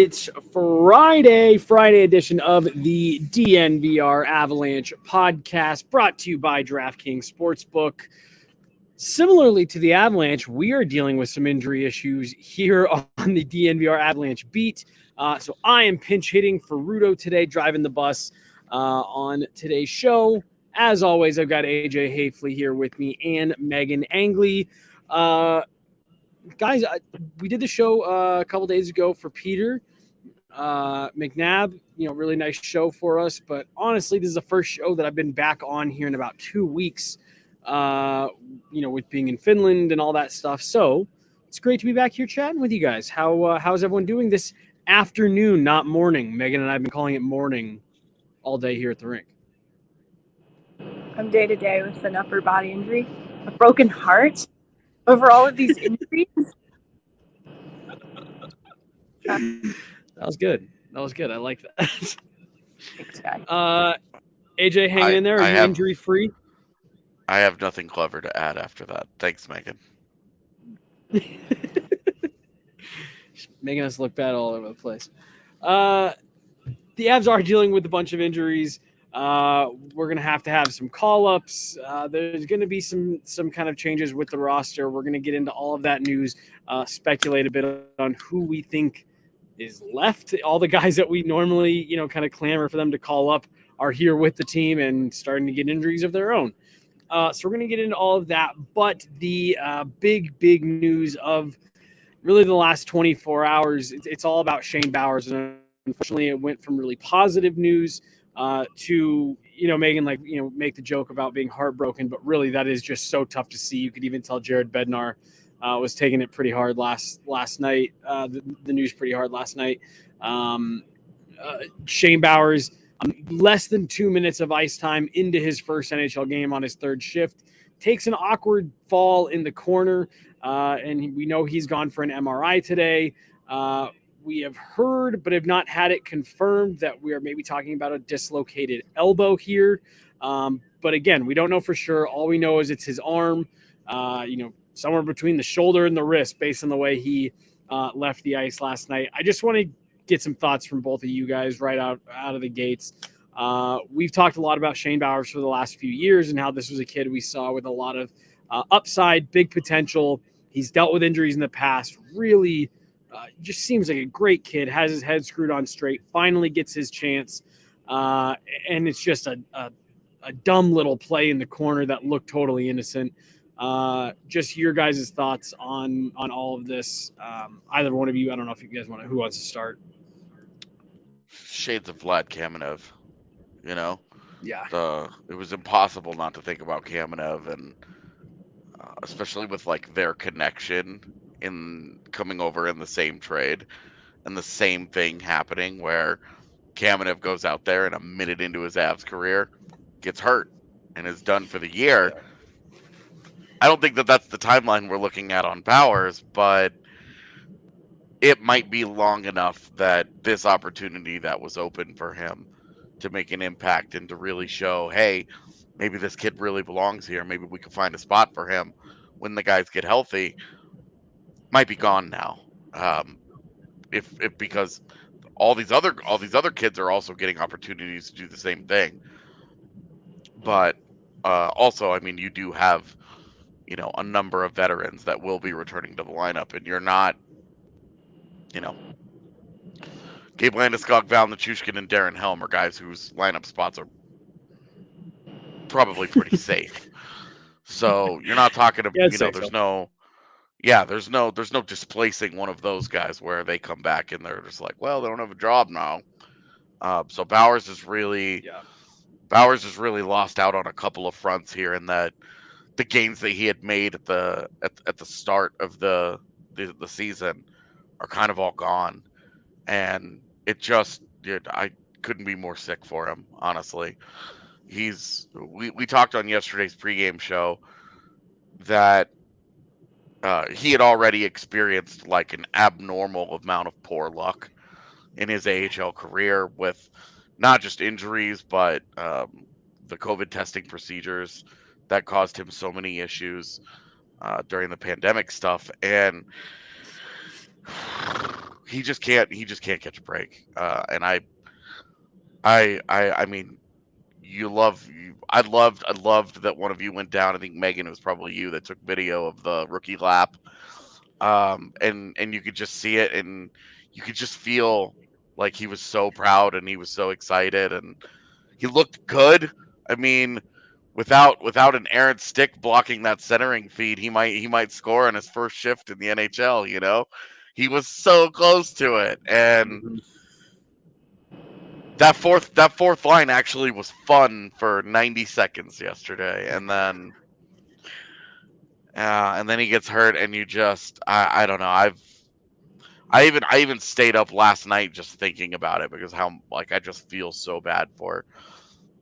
It's Friday edition of the DNVR Avalanche podcast, brought to you by DraftKings Sportsbook. Similarly to the Avalanche, we are dealing with some injury issues here on the DNVR Avalanche beat. So I am pinch hitting for Rudo today, driving the bus on today's show. As always, I've got AJ Haefele here with me and Meghan Angley. Guys, we did the show a couple days ago for Peter McNabb. Really nice show for us. But honestly, this is the first show that I've been back on here in about 2 weeks, with being in Finland and all that stuff. So it's great to be back here chatting with you guys. How's everyone doing this afternoon, not morning? Megan and I have been calling it morning all day here at the rink. I'm day to day with an upper body injury, a broken heart over all of these injuries. That was good. I like that. Thanks, guy. AJ, hanging in there. Are you injury free? I have nothing clever to add after that. Thanks, Megan. Making us look bad all over the place. The Avs are dealing with a bunch of injuries. We're going to have some call-ups. There's going to be some kind of changes with the roster. We're going to get into all of that news, speculate a bit on who we think is left. All the guys that we normally, kind of clamor for them to call up are here with the team and starting to get injuries of their own. So we're going to get into all of that. But the big news of really the last 24 hours, it's all about Shane Bowers. And unfortunately, it went from really positive news to, Megan, make the joke about being heartbroken. But really, that is just so tough to see. You could even tell Jared Bednar was taking it pretty hard last night. The news pretty hard last night. Shane Bowers, less than 2 minutes of ice time into his first NHL game on his third shift, takes an awkward fall in the corner, and we know he's gone for an MRI today. We have heard, but have not had it confirmed, that we are maybe talking about a dislocated elbow here. But again, we don't know for sure. All we know is it's his arm, somewhere between the shoulder and the wrist, based on the way he left the ice last night. I just want to get some thoughts from both of you guys right out of the gates. We've talked a lot about Shane Bowers for the last few years and how this was a kid we saw with a lot of upside, big potential. He's dealt with injuries in the past. Really just seems like a great kid, has his head screwed on straight, finally gets his chance. And it's just a dumb little play in the corner that looked totally innocent. Just your guys' thoughts on all of this. Either one of you, I don't know if you guys who wants to start. Shades of Vlad Kamenev, Yeah. It was impossible not to think about Kamenev, and especially with their connection in coming over in the same trade and the same thing happening, where Kamenev goes out there and a minute into his Avs career gets hurt and is done for the year. Yeah. I don't think that that's the timeline we're looking at on Bowers, but it might be long enough that this opportunity that was open for him to make an impact and to really show, hey, maybe this kid really belongs here. Maybe we can find a spot for him when the guys get healthy, might be gone now. If because all these other kids are also getting opportunities to do the same thing. But also, I mean, you do have a number of veterans that will be returning to the lineup, and you're not, Gabe Landeskog, Val Nichushkin, and Darren Helm are guys whose lineup spots are probably pretty safe. So you're not talking about, there's no displacing one of those guys where they come back and they're just like, well, they don't have a job now. So Bowers is really lost out on a couple of fronts here, in that the gains that he had made at the start of the season are kind of all gone, and I couldn't be more sick for him, honestly. We talked on yesterday's pregame show that he had already experienced an abnormal amount of poor luck in his AHL career, with not just injuries, but the COVID testing procedures that caused him so many issues during the pandemic stuff. And he just can't catch a break. And I mean, I loved that one of you went down. I think Megan, it was probably you that took video of the rookie lap. And you could just see it, and you could just feel like he was so proud and he was so excited, and he looked good. I mean, without an errant stick blocking that centering feed, he might score on his first shift in the NHL. He was so close to it, and that fourth line actually was fun for 90 seconds yesterday, and then he gets hurt, and you just I don't know. I even stayed up last night just thinking about it, because how, like, I just feel so bad for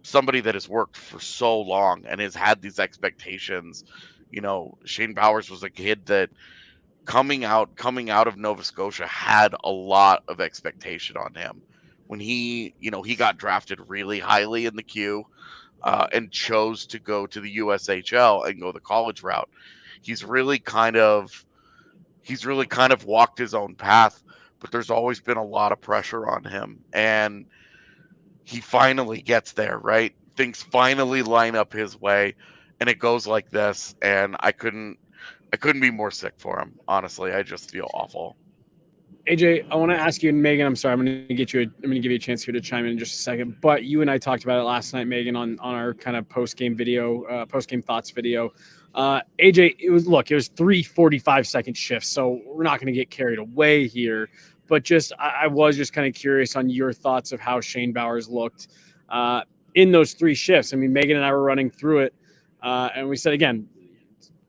somebody that has worked for so long and has had these expectations. Shane Bowers was a kid that coming out of Nova Scotia had a lot of expectation on him when he got drafted really highly in the queue, and chose to go to the USHL and go the college route. He's really kind of walked his own path, but there's always been a lot of pressure on him, and he finally gets there, right? Things finally line up his way, and it goes like this, and I couldn't be more sick for him. Honestly, I just feel awful. AJ, I want to ask you, and Megan, I'm sorry, I'm going to give you a chance here to chime in just a second. But you and I talked about it last night, Megan, on our kind of post game thoughts video. AJ, it was 3 45-second shifts, so we're not going to get carried away here. But I was just kind of curious on your thoughts of how Shane Bowers looked in those 3 shifts. I mean, Megan and I were running through it, and we said, again,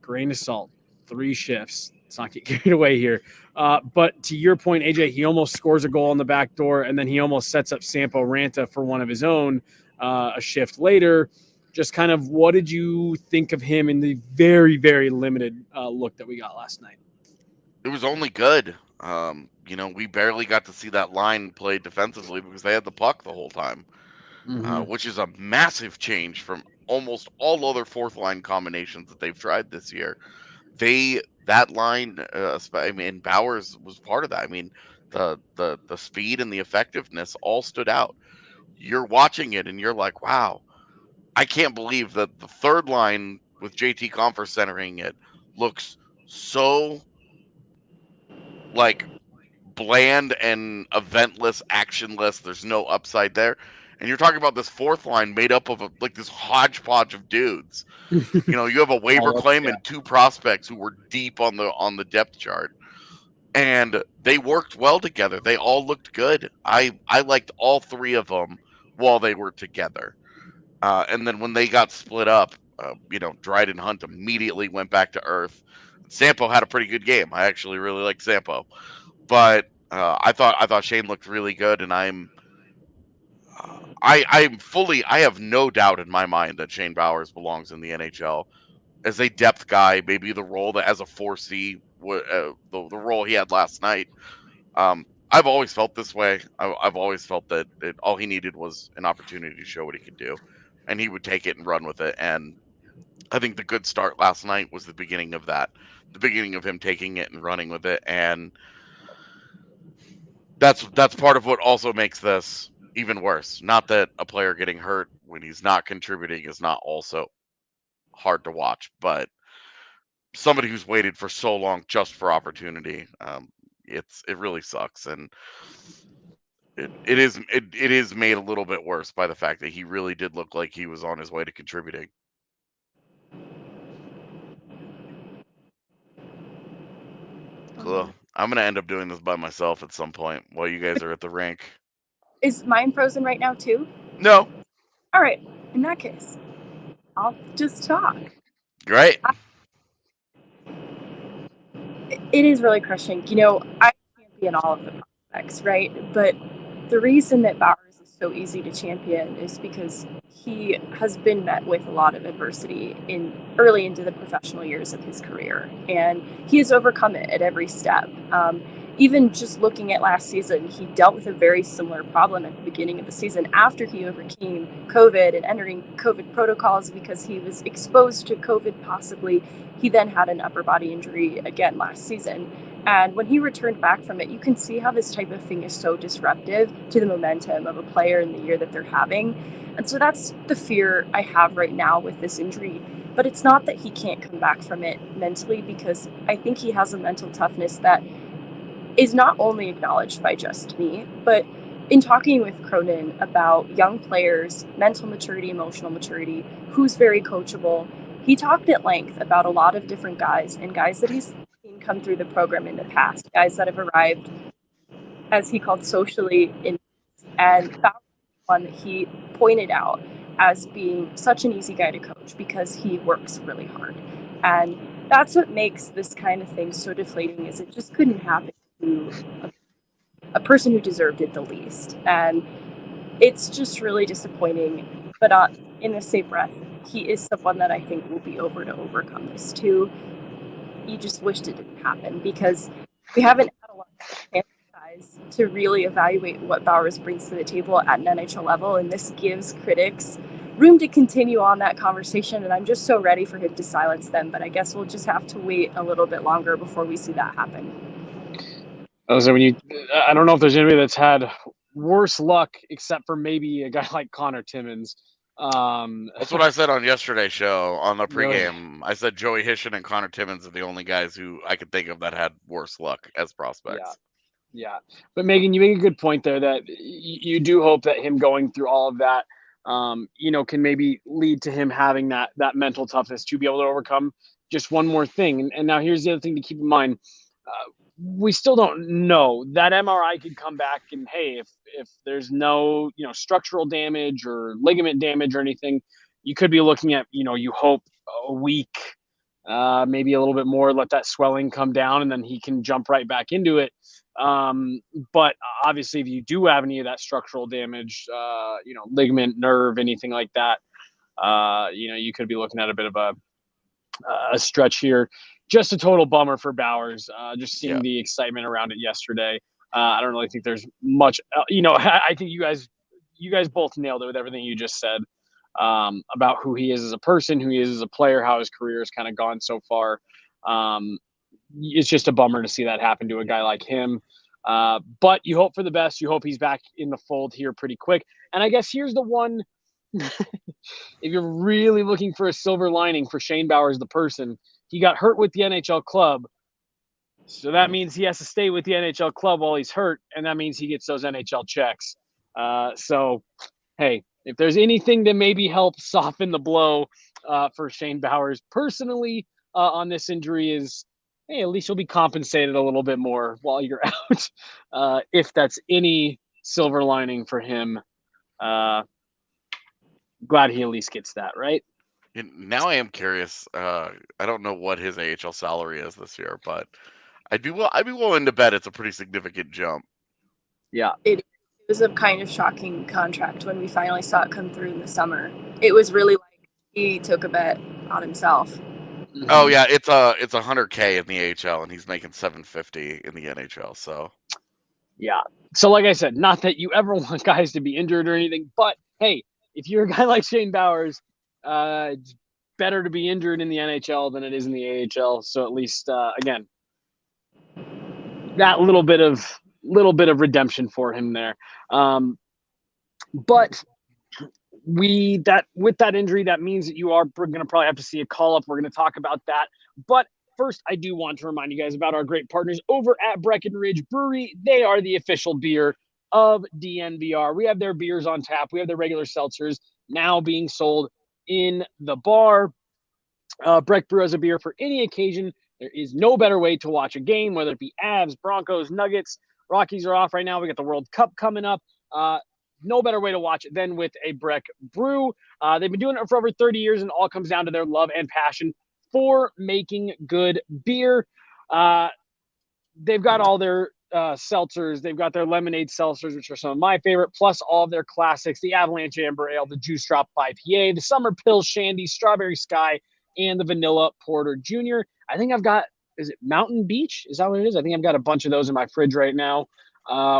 grain of salt, 3 shifts. Let's not get carried away here. But to your point, AJ, he almost scores a goal on the back door, and then he almost sets up Sampo Ranta for one of his own a shift later. Just kind of, what did you think of him in the very, very limited look that we got last night? It was only good. We barely got to see that line play defensively because they had the puck the whole time, which is a massive change from almost all other fourth line combinations that they've tried this year. That line, I mean, Bowers was part of that. I mean, the speed and the effectiveness all stood out. You're watching it and you're like, wow, I can't believe that the third line with JT Compher centering it looks so, like, bland and eventless, actionless. There's no upside there. And you're talking about this fourth line made up of this hodgepodge of dudes. You have a waiver claim and 2 prospects who were deep on the depth chart, and they worked well together. They all looked good. I liked all 3 of them while they were together. And then when they got split up, Dryden Hunt immediately went back to earth. Sampo had a pretty good game. I actually really liked Sampo, but I thought Shane looked really good, and I have no doubt in my mind that Shane Bowers belongs in the NHL as a depth guy. Maybe the role that as a 4C, the role he had last night. I've always felt this way. I've always felt that all he needed was an opportunity to show what he could do, and he would take it and run with it. And I think the good start last night was the beginning of that, the beginning of him taking it and running with it. And that's part of what also makes this even worse. Not that a player getting hurt when he's not contributing is not also hard to watch, but somebody who's waited for so long just for opportunity, it really sucks. And it is made a little bit worse by the fact that he really did look like he was on his way to contributing. Cool. I'm gonna end up doing this by myself at some point while you guys are at the rink. Is mine frozen right now too? No. All right. In that case, I'll just talk. Great. It is really crushing. I champion all of the prospects, right? But the reason that Bowers is so easy to champion is because he has been met with a lot of adversity early into the professional years of his career, and he has overcome it at every step. Even just looking at last season, he dealt with a very similar problem at the beginning of the season after he overcame COVID and entering COVID protocols because he was exposed to COVID possibly. He then had an upper body injury again last season. And when he returned back from it, you can see how this type of thing is so disruptive to the momentum of a player in the year that they're having. And so that's the fear I have right now with this injury. But it's not that he can't come back from it mentally, because I think he has a mental toughness that is not only acknowledged by just me, but in talking with Cronin about young players, mental maturity, emotional maturity, who's very coachable, he talked at length about a lot of different guys and guys that he's seen come through the program in the past, guys that have arrived, as he called, socially in, and that one that he pointed out as being such an easy guy to coach because he works really hard. And that's what makes this kind of thing so deflating, is it just couldn't happen to a person who deserved it the least. And it's just really disappointing. But in the same breath, he is someone that I think will be over to overcome this too. You just wished it didn't happen, because we haven't had a lot of sample size to really evaluate what Bowers brings to the table at an NHL level, and this gives critics room to continue on that conversation, and I'm just so ready for him to silence them. But I guess we'll just have to wait a little bit longer before we see that happen. So I don't know if there's anybody that's had worse luck except for maybe a guy like Connor Timmins. That's what I said on yesterday's show on the pregame. Really? I said Joey Hishin and Connor Timmins are the only guys who I could think of that had worse luck as prospects. Yeah. But Megan, you make a good point there that you do hope that him going through all of that, can maybe lead to him having that mental toughness to be able to overcome just one more thing. And now here's the other thing to keep in mind. We still don't know. That MRI could come back and, hey, if there's no, structural damage or ligament damage or anything, you could be looking at, you hope a week, maybe a little bit more, let that swelling come down, and then he can jump right back into it. But obviously, if you do have any of that structural damage, ligament, nerve, anything like that, you could be looking at a bit of a stretch here. Just a total bummer for Bowers. Just seeing the excitement around it yesterday. I don't really think there's much. I think you guys both nailed it with everything you just said about who he is as a person, who he is as a player, how his career has kind of gone so far. It's just a bummer to see that happen to a guy like him. But you hope for the best. You hope he's back in the fold here pretty quick. And I guess here's the one. If you're really looking for a silver lining for Shane Bowers, the person, he got hurt with the NHL club. So that means he has to stay with the NHL club while he's hurt, and that means he gets those NHL checks. So, hey, if there's anything to maybe help soften the blow for Shane Bowers personally on this injury is, hey, at least you'll be compensated a little bit more while you're out. If that's any silver lining for him, glad he at least gets that, right? Now I am curious. I don't know what his AHL salary is this year, but I'd be willing to bet it's a pretty significant jump. Yeah. It was a kind of shocking contract when we finally saw it come through in the summer. It was really like he took a bet on himself. Oh yeah, it's $100K in the AHL, and he's making $750 in the NHL. So yeah. So like I said, not that you ever want guys to be injured or anything, but hey, if you're a guy like Shane Bowers, it's better to be injured in the NHL than it is in the AHL. So at least, again, that little bit of redemption for him there. But with that injury, that means that you are going to probably have to see a call up. We're going to talk about that. But first, I do want to remind you guys about our great partners over at Breckenridge Brewery. They are the official beer of DNVR. We have their beers on tap. We have their regular seltzers now being sold in the bar. Breck Brew has a beer for any occasion. There is no better way to watch a game, whether it be Avs, Broncos, Nuggets. Rockies are off right now. We got the World Cup coming up. No better way to watch it than with a Breck Brew. They've been doing it for over 30 years, and it all comes down to their love and passion for making good beer. They've got all their seltzers. They've got their lemonade seltzers, which are some of my favorite, plus all of their classics, the Avalanche Amber Ale, the Juice Drop IPA, the Summer Pill Shandy, Strawberry Sky, and the Vanilla Porter Jr. I think I've got, is it Mountain Beach? Is that what it is? I think I've got a bunch of those in my fridge right now,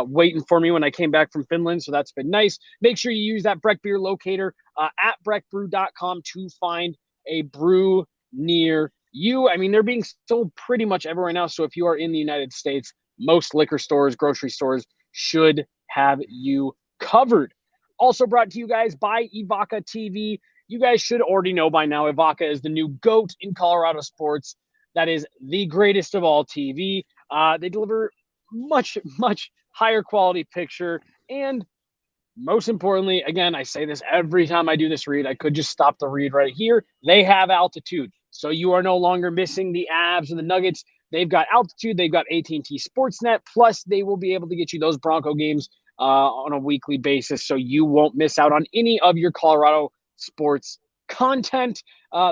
waiting for me when I came back from Finland, so that's been nice. Make sure you use that Breck Beer locator at breckbrew.com to find a brew near they're being sold pretty much everywhere now. So if you are in the United States, most liquor stores, grocery stores should have you covered. Also brought to you guys by Evoca TV. You guys should already know by now, Evoca is the new GOAT in Colorado sports. That is the greatest of all TV. They deliver much, much higher quality picture. And most importantly, again, I say this every time I do this read. I could just stop the read right here. They have altitude. So you are no longer missing the Avs and the Nuggets. They've got altitude. They've got AT&T Sportsnet. Plus, they will be able to get you those Bronco games on a weekly basis. So you won't miss out on any of your Colorado sports content.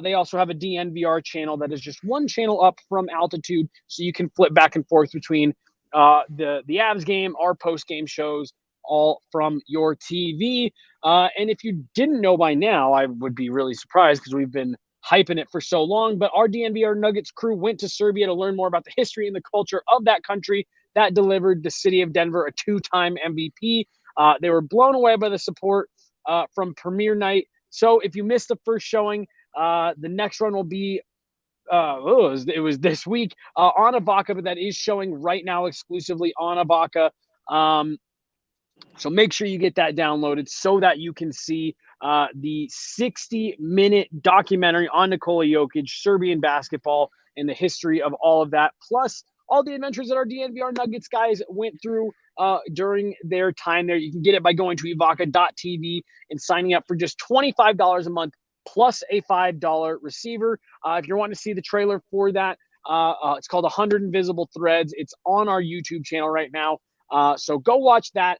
They also have a DNVR channel that is just one channel up from altitude. So you can flip back and forth between the Avs game, our post-game shows, all from your TV. And if you didn't know by now, I would be really surprised because we've been hyping it for so long. But our DNVR Nuggets crew went to Serbia to learn more about the history and the culture of that country that delivered the city of Denver a 2-time MVP. They were blown away by the support from premiere night. So if you missed the first showing, the next run will be it was this week on Evoca, but that is showing right now exclusively on Evoca. So make sure you get that downloaded so that you can see the 60-minute documentary on Nikola Jokic, Serbian basketball, and the history of all of that, plus all the adventures that our DNVR Nuggets guys went through during their time there. You can get it by going to evoca.tv and signing up for just $25 a month plus a $5 receiver. If you're wanting to see the trailer for that, it's called 100 Invisible Threads. It's on our YouTube channel right now. So go watch that.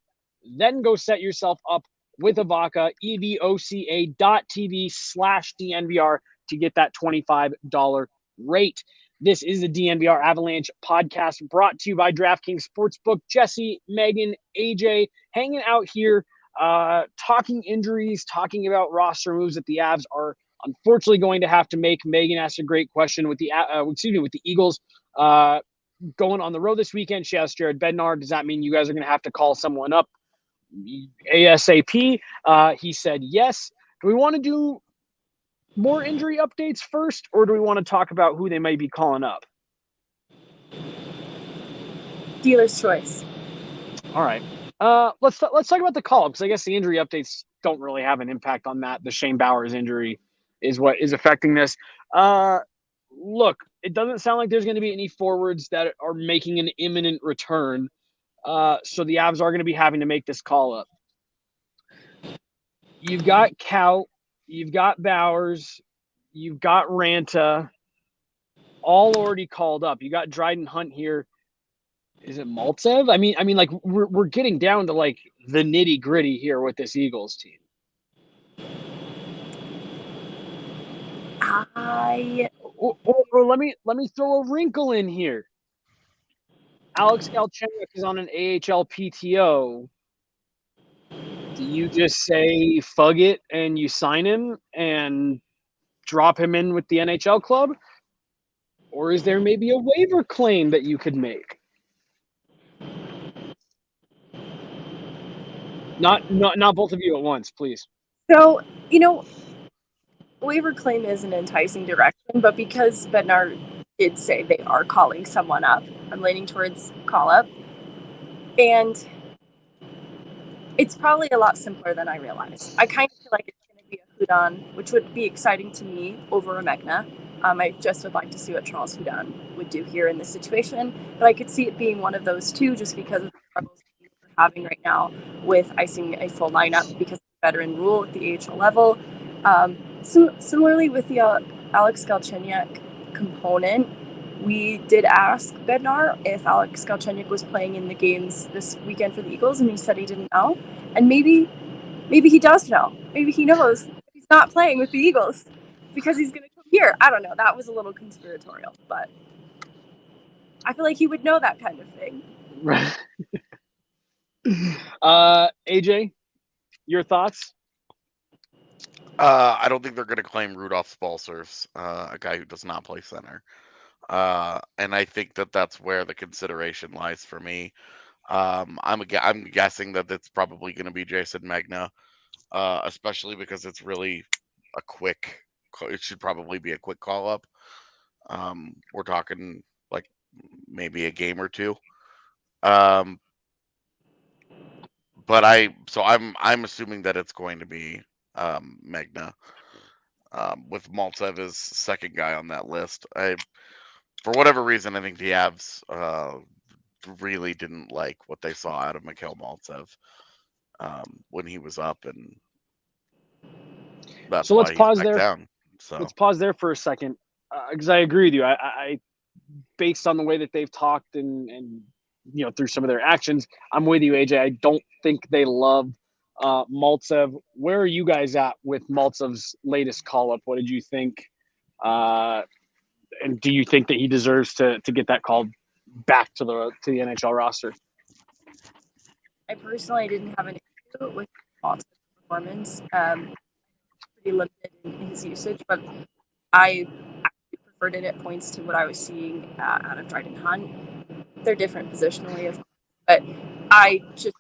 Then go set yourself up with Evoca, evoca.tv/DNVR to get that $25 rate. This is the DNVR Avalanche podcast brought to you by DraftKings Sportsbook. Jesse, Megan, AJ hanging out here, talking injuries, talking about roster moves that the Avs are unfortunately going to have to make. Megan asked a great question with the Eagles going on the road this weekend. She asked Jared Bednar, does that mean you guys are going to have to call someone up ASAP? He said yes. Do we want to do more injury updates first, or do we want to talk about who they might be calling up? Dealer's choice. All right. Let's talk about the call, because I guess the injury updates don't really have an impact on that. The Shane Bowers injury is what is affecting this. Look, it doesn't sound like there's going to be any forwards that are making an imminent return. So the Avs are going to be having to make this call up. You've got Kaut, you've got Bowers, you've got Ranta, all already called up. You got Dryden Hunt here. Is it Maltsev? I mean, like we're getting down to like the nitty gritty here with this Eagles team. Or let me throw a wrinkle in here. Alex Galchenyuk is on an AHL PTO. Do you just say fug it and you sign him and drop him in with the NHL club? Or is there maybe a waiver claim that you could make? Not both of you at once, please. So, waiver claim is an enticing direction, but because Bednar did say they are calling someone up, I'm leaning towards call up. And it's probably a lot simpler than I realized. I kind of feel like it's going to be a Hudon, which would be exciting to me over a Megna. I just would like to see what Charles Hudon would do here in this situation. But I could see it being one of those two just because of the struggles we're having right now with icing a full lineup because of the veteran rule at the AHL level. Similarly with the Alex Galchenyuk component, we did ask Bednar if Alex Galchenyuk was playing in the games this weekend for the Eagles, and he said he didn't know. And maybe he does know. Maybe he knows he's not playing with the Eagles because he's going to come here. I don't know. That was a little conspiratorial, but I feel like he would know that kind of thing. Right. AJ, your thoughts? I don't think they're going to claim Rudolph Spalsers, a guy who does not play center. And I think that that's where the consideration lies for me. I'm guessing that it's probably going to be Jason Megna, especially because it's really it should probably be a quick call up. We're talking like maybe a game or two. Um, but I'm assuming that it's going to be Megna, with Maltsev as second guy on that list. For whatever reason, I think the Avs really didn't like what they saw out of Mikhail Maltsev when he was up, and that's So let's why he's pause back there. down. So Let's pause there for a second, because I agree with you. I based on the way that they've talked and through some of their actions, I'm with you, AJ. I don't think they love Maltsev. Where are you guys at with Maltsev's latest call up? What did you think? And do you think that he deserves to get that called back to the NHL roster? I personally didn't have an issue with Malt's performance. Pretty limited in his usage, but I actually preferred it at points to what I was seeing out of Dryden Hunt. They're different positionally, of course, but I just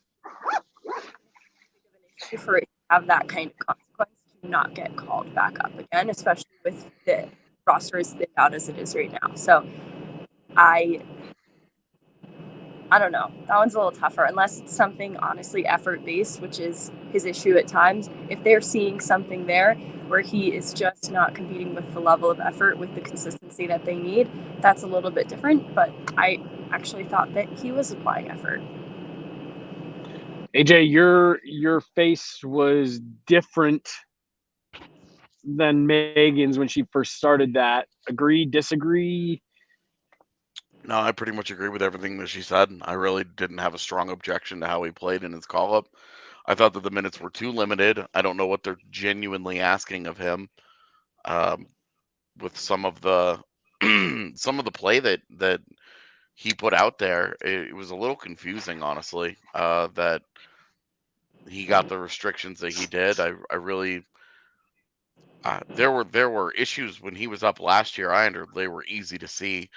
issue for it to have that kind of consequence to not get called back up again, especially with the roster as thinned out as it is right now. So I don't know. That one's a little tougher, unless it's something honestly effort based, which is his issue at times. If they're seeing something there where he is just not competing with the level of effort with the consistency that they need, that's a little bit different. But I actually thought that he was applying effort. AJ, your face was different than Megan's when she first started that. Agree, disagree? no, I pretty much agree with everything that she said. I really didn't have a strong objection to how he played in his call up. I thought that the minutes were too limited. I don't know what they're genuinely asking of him. With some of the some of the play that he put out there, it was a little confusing, honestly. That he got the restrictions that he did. I really there were issues when he was up last year. They were easy to see.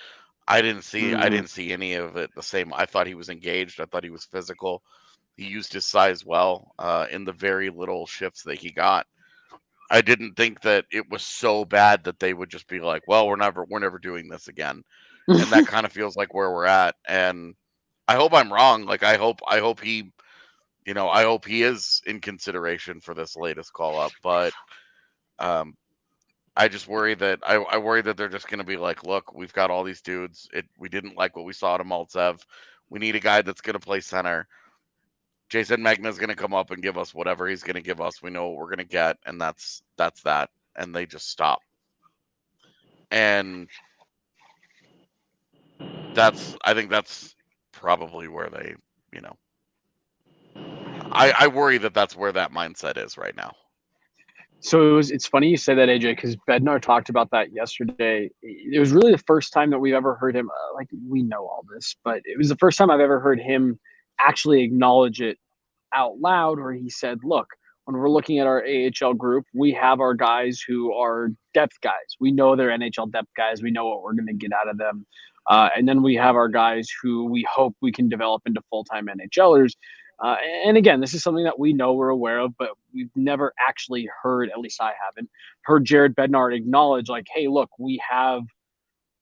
I didn't see any of it the same. I thought he was engaged. I thought he was physical. He used his size well in the very little shifts that he got. I didn't think that it was so bad that they would just be like, "Well, we're never doing this again." And that kind of feels like where we're at. And I hope I'm wrong. Like I hope he, I hope he is in consideration for this latest call up. But um, I just worry that I worry that they're just going to be like, "Look, we've got all these dudes. We didn't like what we saw to Maltsev. We need a guy that's going to play center. Jason Magna's going to come up and give us whatever he's going to give us. We know what we're going to get, and that's that." And they just stop. And I think that's probably where they, you know, I worry that that's where that mindset is right now. So it's funny you say that, AJ, because Bednar talked about that yesterday. It was really the first time that we've ever heard him. Like, we know all this, but it was the first time I've ever heard him actually acknowledge it out loud, where he said, "Look, when we're looking at our AHL group, we have our guys who are depth guys. We know they're NHL depth guys. We know what we're going to get out of them, and then we have our guys who we hope we can develop into full-time NHLers." And again, this is something that we know, we're aware of, but we've never actually heard, at least I haven't, heard Jared Bednar acknowledge, like, "Hey, look, we have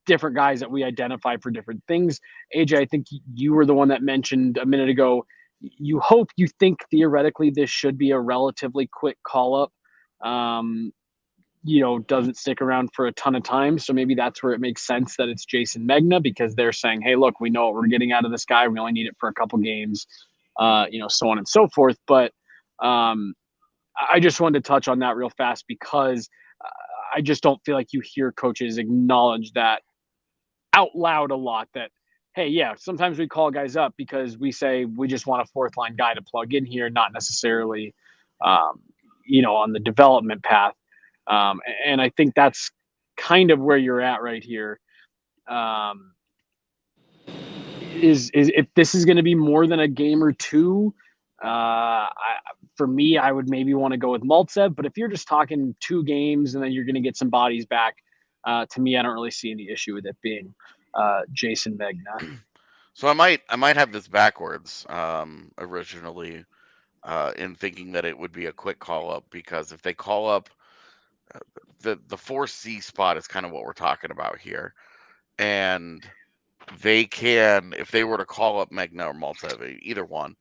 different guys that we identify for different things." AJ, I think you were the one that mentioned a minute ago, you think theoretically this should be a relatively quick call up. Doesn't stick around for a ton of time. So maybe that's where it makes sense that it's Jason Megna, because they're saying, "Hey, look, we know what we're getting out of this guy. We only need it for a couple games," so on and so forth. But I just wanted to touch on that real fast, because I just don't feel like you hear coaches acknowledge that out loud a lot, that, "Hey, yeah, sometimes we call guys up because we say we just want a fourth line guy to plug in here, not necessarily, on the development path." And I think that's kind of where you're at right here. Um, is if this is going to be more than a game or two, for me, I would maybe want to go with Maltsev. But if you're just talking 2 games and then you're going to get some bodies back, to me, I don't really see any issue with it being Jason Megna. So I might have this backwards originally, in thinking that it would be a quick call up, because if they call up the 4C spot is kind of what we're talking about here, and they can, if they were to call up Megna or Malta, either one,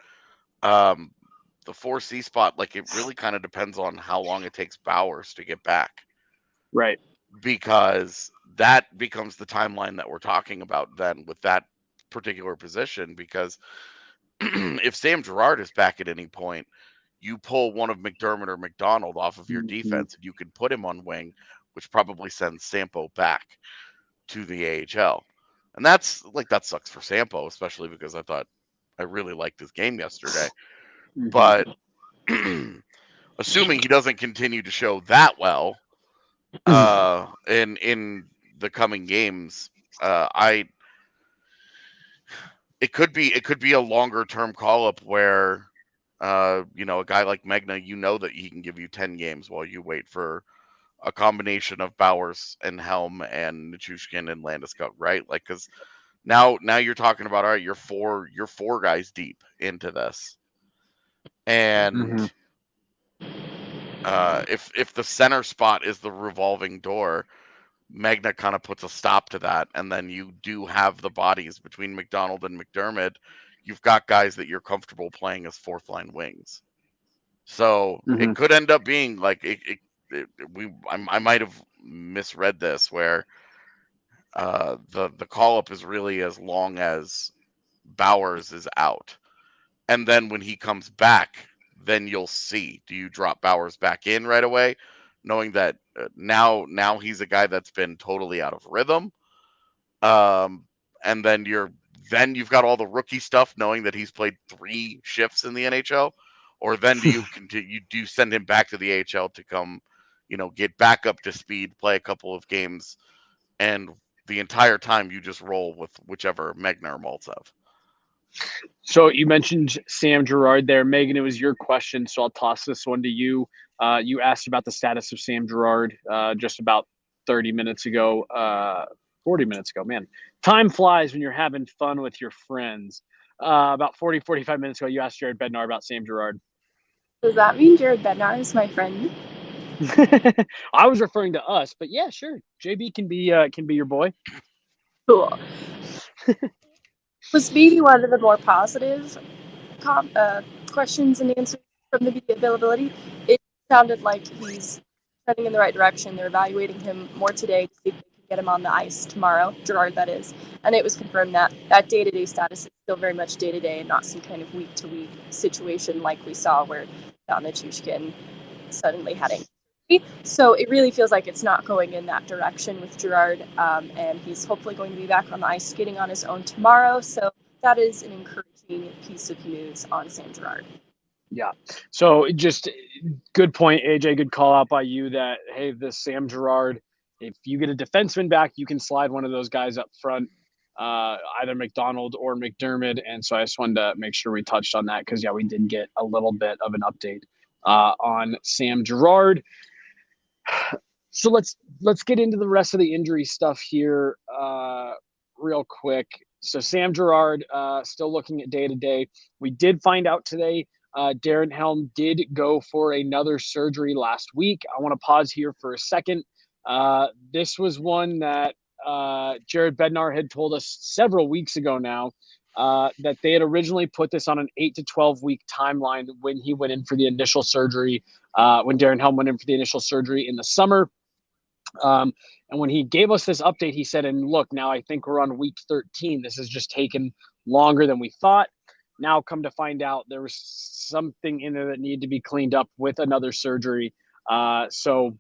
the 4C spot, like, it really kind of depends on how long it takes Bowers to get back. Right. Because that becomes the timeline that we're talking about then with that particular position. Because if Sam Girard is back at any point, you pull one of McDermott or McDonald off of your defense, and you can put him on wing, which probably sends Sampo back to the AHL. And that's like, that sucks for Sampo, especially because I really liked his game yesterday. But assuming he doesn't continue to show that well in the coming games, it could be a longer term call up where a guy like Megna, that he can give you 10 games while you wait for a combination of Bowers and Helm and Nichushkin and Landeskog, right? Like, because now you're talking about, all right, you're four guys deep into this, and if the center spot is the revolving door, Magna kind of puts a stop to that, and then you do have the bodies between McDonald and McDermott. You've got guys that you're comfortable playing as fourth line wings. So it could end up being like I might have misread this, where the call up is really as long as Bowers is out, and then when he comes back, then you'll see, do you drop Bowers back in right away, knowing that now he's a guy that's been totally out of rhythm, and then you've got all the rookie stuff, knowing that he's played 3 shifts in the NHL, or then do you continue? Do you send him back to the AHL to come, get back up to speed, play a couple of games, and the entire time you just roll with whichever Megna or Maltsev? So you mentioned Sam Girard there. Megan, it was your question, so I'll toss this one to you. You asked about the status of Sam Girard just about 30 minutes ago, 40 minutes ago. Man, time flies when you're having fun with your friends. About 45 minutes ago, you asked Jared Bednar about Sam Girard. Does that mean Jared Bednar is my friend? I was referring to us, but yeah, sure. JB can be your boy. Cool. Was maybe one of the more positive questions and answers from the media availability. It sounded like he's heading in the right direction. They're evaluating him more today to see if they can get him on the ice tomorrow, Girard that is. And it was confirmed that that day-to-day status is still very much day-to-day and not some kind of week-to-week situation like we saw where Nichushkin suddenly had anxiety. So it really feels like it's not going in that direction with Girard, and he's hopefully going to be back on the ice skating on his own tomorrow. So that is an encouraging piece of news on Sam Girard. Yeah. So just good point, AJ. Good call out by you that, hey, this Sam Girard, if you get a defenseman back, you can slide one of those guys up front, either McDonald or McDermott. And so I just wanted to make sure we touched on that because, yeah, we did get a little bit of an update on Sam Girard. So let's get into the rest of the injury stuff here real quick. So Sam Girard still looking at day-to-day. We did find out today Darren Helm did go for another surgery last week. I want to pause here for a second. This was one that Jared Bednar had told us several weeks ago now that they had originally put this on an 8 to 12 week timeline when he went in for the initial surgery, when Darren Helm went in for the initial surgery in the summer. And when he gave us this update, he said, and look, now I think we're on week 13. This has just taken longer than we thought. Now come to find out there was something in there that needed to be cleaned up with another surgery. So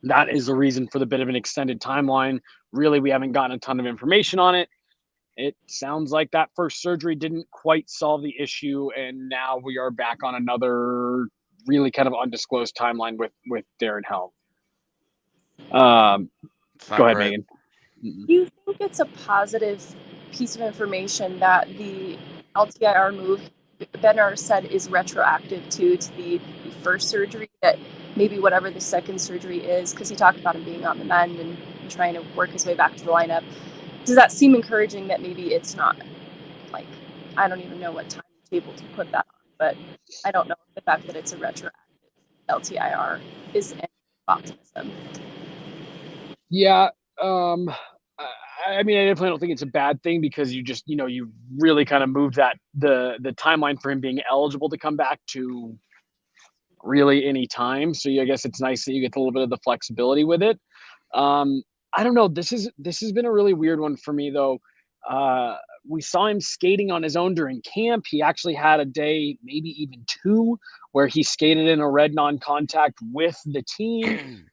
that is the reason for the bit of an extended timeline. Really, we haven't gotten a ton of information on it. It sounds like that first surgery didn't quite solve the issue, and now we are back on another really kind of undisclosed timeline with Darren Helm. Go ahead, Megan. Do you think it's a positive piece of information that the LTIR move Bednar said is retroactive to the first surgery, that maybe whatever the second surgery is, because he talked about him being on the mend and trying to work his way back to the lineup. Does that seem encouraging that maybe it's not, like, I don't even know what timetable to put that on, but I don't know if the fact that it's a retroactive LTIR is any optimism. Yeah. I mean, I definitely don't think it's a bad thing because you really kind of moved the timeline for him being eligible to come back to really any time. So I guess it's nice that you get a little bit of the flexibility with it. I don't know. This has been a really weird one for me though. We saw him skating on his own during camp. He actually had a day, maybe even two, where he skated in a red non-contact with the team.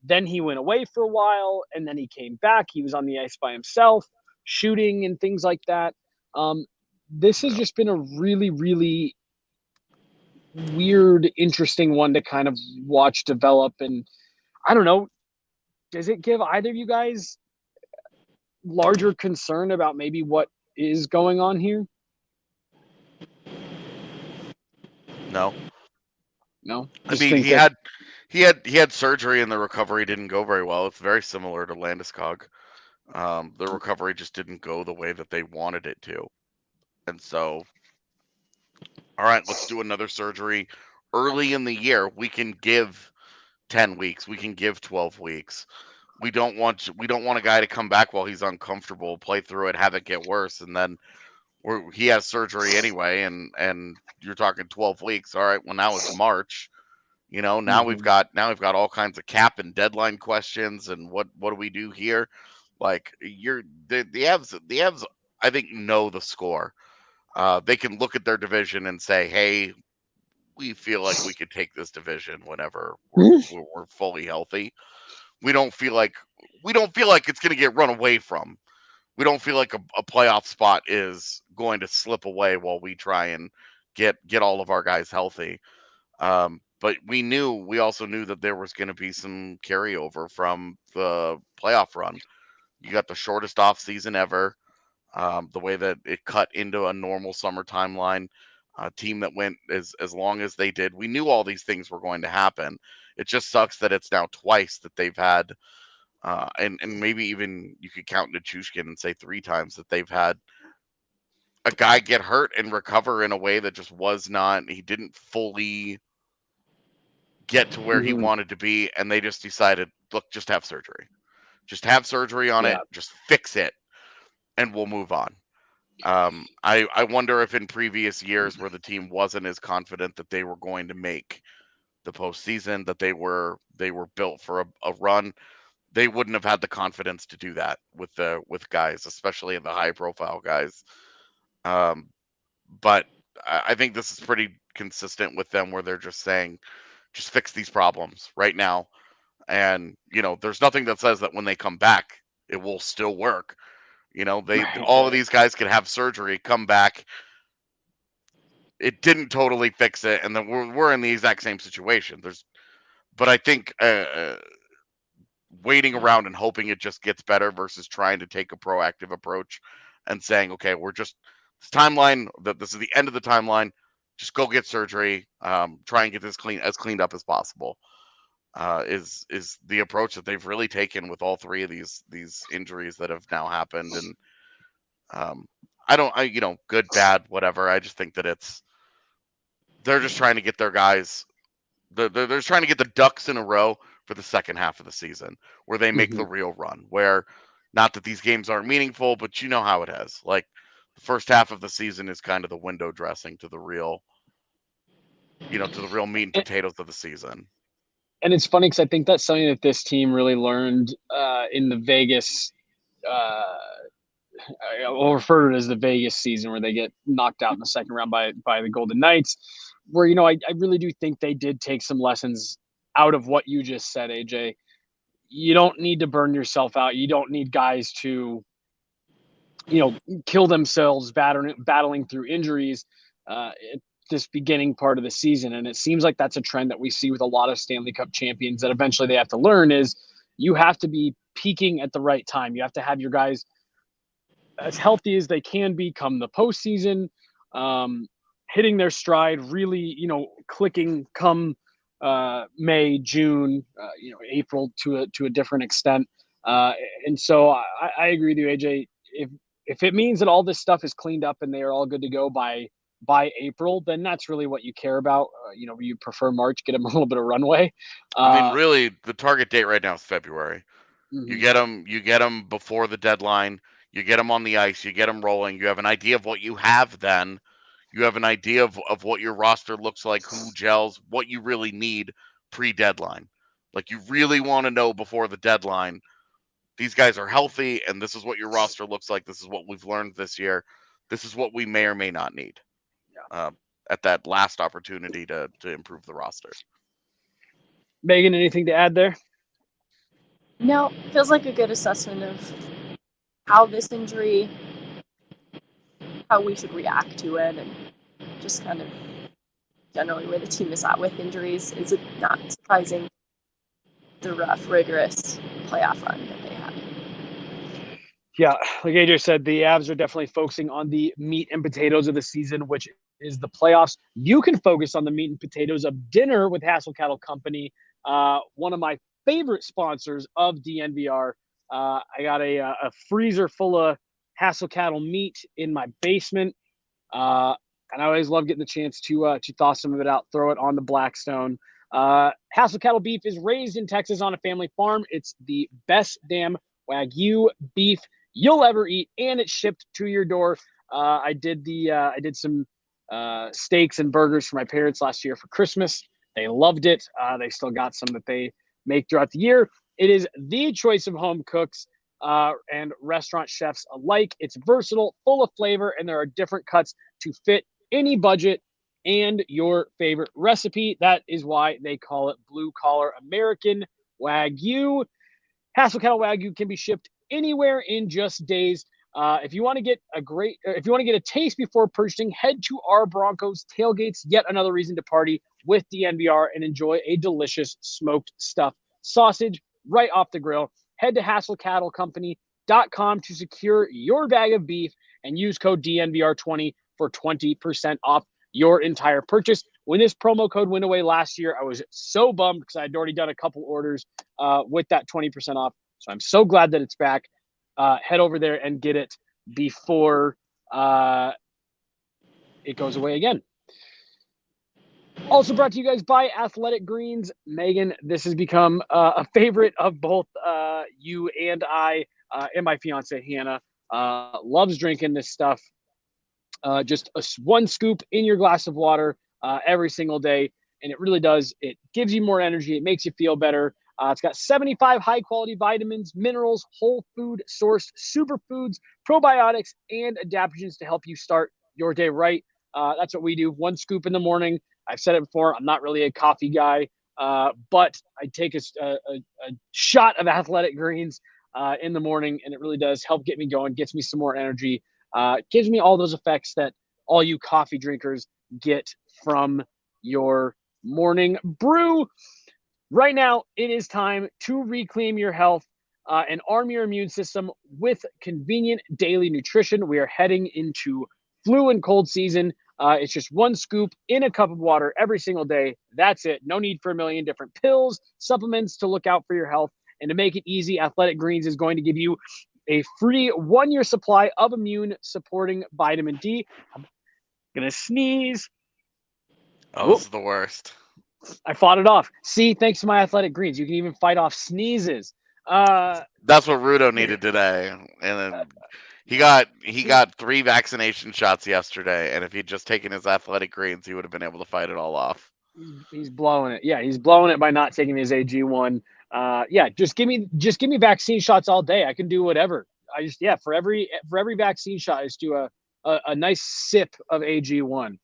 Then he went away for a while, and then he came back. He was on the ice by himself, shooting and things like that. This has just been a really, really weird, interesting one to kind of watch develop. And I don't know, does it give either of you guys larger concern about maybe what is going on here? No. I Just mean, think he had surgery and the recovery didn't go very well. It's very similar to Landeskog. The recovery just didn't go the way that they wanted it to. And so, all right, let's do another surgery early in the year. We can give 10 weeks. We can give 12 weeks. We don't want a guy to come back while he's uncomfortable, play through it, have it get worse, and then he has surgery anyway, and you're talking 12 weeks. All right, well now it's March. Now we've got all kinds of cap and deadline questions, and what do we do here? Like the Avs I think know the score. They can look at their division and say, hey, we feel like we could take this division whenever we're fully healthy. We don't feel like it's going to get run away from. We don't feel like a playoff spot is going to slip away while we try and get all of our guys healthy. But we also knew that there was going to be some carryover from the playoff run. You got the shortest off season ever. The way that it cut into a normal summer timeline, a team that went as long as they did. We knew all these things were going to happen. It just sucks that it's now twice that they've had, and maybe even you could count Nichushkin and say 3 times that they've had a guy get hurt and recover in a way that just was not. He didn't fully get to where he wanted to be, and they just decided, look, just have surgery. Just have surgery on it. Just fix it, and we'll move on. I wonder if in previous years where the team wasn't as confident that they were going to make the postseason, that they were built for a run, they wouldn't have had the confidence to do that with guys, especially the high profile guys. But I think this is pretty consistent with them, where they're just saying, just fix these problems right now. And there's nothing that says that when they come back, it will still work. All of these guys could have surgery, come back. It didn't totally fix it, and then we're in the exact same situation. But I think waiting around and hoping it just gets better versus trying to take a proactive approach and saying, okay, we're just this timeline. This is the end of the timeline. Just go get surgery. Try and get this cleaned up as possible. Is the approach that they've really taken with all 3 of these injuries that have now happened. And good, bad, whatever. I just think that they're just trying to get their guys. They're just trying to get the ducks in a row for the second half of the season, where they make the real run. Where, not that these games aren't meaningful, but you know how it is. Like, the first half of the season is kind of the window dressing to the real, meat and potatoes of the season. And it's funny because I think that's something that this team really learned in the Vegas. I'll refer to it as the Vegas season, where they get knocked out in the second round by the Golden Knights. Where I really do think they did take some lessons out of what you just said, AJ. You don't need to burn yourself out. You don't need guys to kill themselves battling through injuries at this beginning part of the season. And it seems like that's a trend that we see with a lot of Stanley Cup champions, that eventually they have to learn is you have to be peaking at the right time. You have to have your guys as healthy as they can be come the postseason, hitting their stride, really, clicking come May, June, April to a different extent. And so I agree with you, AJ. If it means that all this stuff is cleaned up and they are all good to go by by April, then that's really what you care about. You prefer March, get them a little bit of runway. I mean, really, the target date right now is February. Mhm. You get them before the deadline. You get them on the ice. You get them rolling. You have an idea of what you have then. You have an idea of what your roster looks like, who gels, what you really need pre-deadline. Like, you really want to know before the deadline, these guys are healthy, and this is what your roster looks like. This is what we've learned this year. This is what we may or may not need at that last opportunity to improve the roster. Megan, anything to add there? No, feels like a good assessment of how this injury, how we should react to it, and just kind of generally where the team is at with injuries. Is it not surprising the rough, rigorous playoff run that they had? Yeah, like AJ said, the Avs are definitely focusing on the meat and potatoes of the season, which is the playoffs. You can focus on the meat and potatoes of dinner with Hassel Cattle Company, one of my favorite sponsors of DNVR. I got a freezer full of Hassel Cattle meat in my basement, and I always love getting the chance to thaw some of it out, throw it on the Blackstone. Hassel Cattle beef is raised in Texas on a family farm. It's the best damn Wagyu beef you'll ever eat, and it's shipped to your door. I did some steaks and burgers for my parents last year for Christmas. They loved it. They still got some that they make throughout the year. It is the choice of home cooks and restaurant chefs alike. It's versatile, full of flavor, and there are different cuts to fit any budget and your favorite recipe. That is why they call it Blue Collar American Wagyu. Hassel Cattle Wagyu can be shipped anywhere in just days. If you want to get a taste before purchasing, head to our Broncos tailgates. Yet another reason to party with DNVR and enjoy a delicious smoked stuffed sausage right off the grill. Head to HassleCattleCompany.com to secure your bag of beef and use code DNVR20 for 20% off your entire purchase. When this promo code went away last year, I was so bummed because I had already done a couple orders with that 20% off. So I'm so glad that it's back. Head over there and get it before it goes away again. Also brought to you guys by Athletic Greens. Megan, this has become a favorite of both you and I, and my fiance Hannah. Loves drinking this stuff. Just one scoop in your glass of water every single day, and it really does. It gives you more energy. It makes you feel better. It's got 75 high-quality vitamins, minerals, whole food sourced superfoods, probiotics, and adaptogens to help you start your day right. That's what we do. One scoop in the morning. I've said it before. I'm not really a coffee guy, but I take a shot of Athletic Greens in the morning, and it really does help get me going, gets me some more energy, gives me all those effects that all you coffee drinkers get from your morning brew. Right now, it is time to reclaim your health and arm your immune system with convenient daily nutrition. We are heading into flu and cold season. It's just one scoop in a cup of water every single day. That's it. No need for a million different pills, supplements to look out for your health. And to make it easy, Athletic Greens is going to give you a free 1-year supply of immune supporting vitamin D. I'm going to sneeze. Oh, this is the worst. I fought it off. See, thanks to my Athletic Greens, you can even fight off sneezes. That's what Rudo needed today, and then he got 3 vaccination shots yesterday. And if he'd just taken his Athletic Greens, he would have been able to fight it all off. He's blowing it. Yeah, he's blowing it by not taking his AG1. Yeah, just give me vaccine shots all day. I can do whatever. For every vaccine shot, I just do a nice sip of AG1.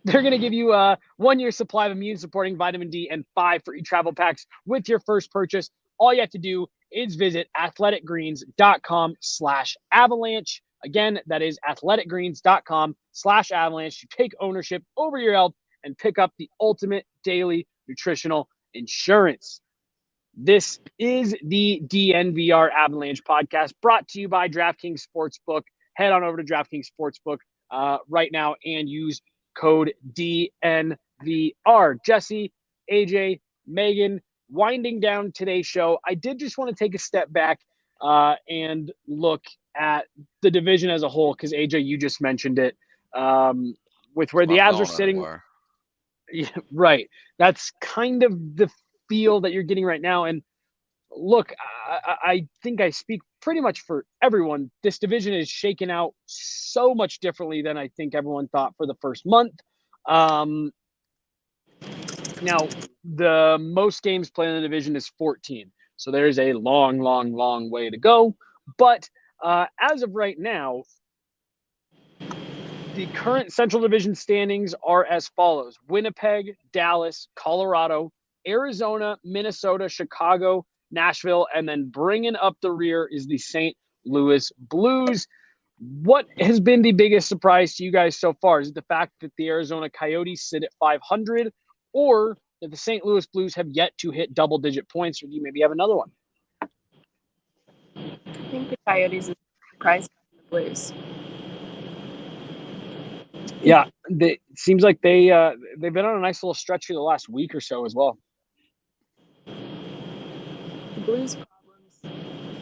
They're going to give you a 1-year supply of immune supporting vitamin D and 5 free travel packs with your first purchase. All you have to do is visit athleticgreens.com/avalanche. Again, that is athleticgreens.com/avalanche to take ownership over your health and pick up the ultimate daily nutritional insurance. This is the DNVR Avalanche podcast brought to you by DraftKings Sportsbook. Head on over to DraftKings Sportsbook right now and use code DNVR. Jesse, AJ, Megan, winding down today's show, I did just want to take a step back and look at the division as a whole, because AJ, you just mentioned it, with where It's the not Avs are going sitting. anywhere. Yeah, right. That's kind of the feel that you're getting right now. And look, I think I speak pretty much for everyone. This division is shaken out so much differently than I think everyone thought for the first month. Now, the most games played in the division is 14. So there's a long, long, long way to go. But as of right now, the current Central Division standings are as follows: Winnipeg, Dallas, Colorado, Arizona, Minnesota, Chicago, Nashville, and then bringing up the rear is the St. Louis Blues. What has been the biggest surprise to you guys so far? Is it the fact that the Arizona Coyotes sit at 500, or that the St. Louis Blues have yet to hit double-digit points, or do you maybe have another one? I think the Coyotes is surprised by the Blues. Yeah, it seems like they've been on a nice little stretch for the last week or so as well. The Blues' problems